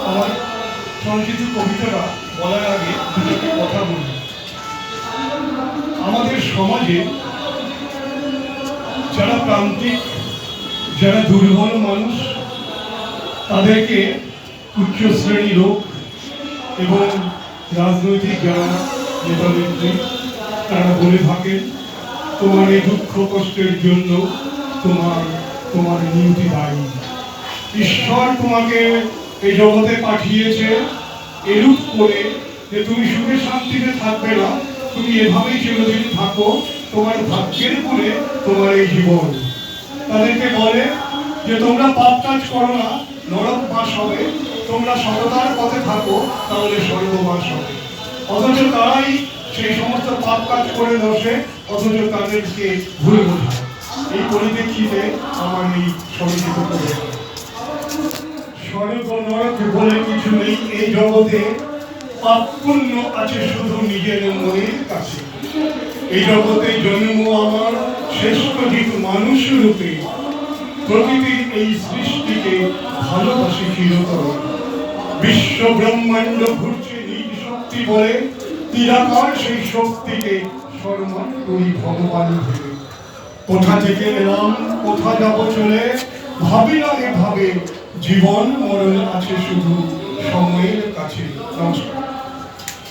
আমার সংক্ষিপ্ত কবিতাটা বলার আগে দুটো কথা বলি। আমাদের সমাজে যারা প্রান্তিক, যারা দুর্বল মানুষ, তাদেরকে উচ্চ শ্রেণী লোক এবং রাজনৈতিক যারা নেতা নেত্রী তারা বলে থাকেন, তোমার এই দুঃখ কষ্টের জন্য তোমার নিয়তি দায়ী। ঈশ্বর তোমাকে এই জগতে পাঠিয়েছে এরূপ করে যে তুমি সুখে শান্তিতে থাকবে না, তুমি এভাবেই চিরদিন থাকো, তোমার ভাগ্যের বলে তোমার এই জীবন। তাদেরকে বলে যে তোমরা পাপ কাজ করো না, নরক বাস হবে, তোমরা সততার পথে থাকো, তাহলে স্বর্গবাস হবে। অথচ তারাই সেই সমস্ত পাপ কাজ করে বসে, অথচ তাদেরকে ভুল বোঝায়। এই পরিপ্রেক্ষিতে আমার এই সংগীত করে স্বর্গ নরক বলে কিছু নেই এই জগতে, পাপ পুণ্য আছে শুধু নিজের মনের কাছে। এই জগতে জন্ম আমার শ্রেষ্ঠ জীব মানুষ রূপে, প্রকৃতির এই সৃষ্টিকে ভালোবাসি চিরতর। বিশ্ব ব্রহ্মাণ্ড ঘুরছে নিজ শক্তি বলে, নিরাকার সেই শক্তিকে সম্মান করি ভগবান ভেবে। কোথা থেকে এলাম কোথা যাব চলে, ভাবি না এভাবে, জীবন মরণ আছে শুধু সময়ের কাছে। নমস্কার।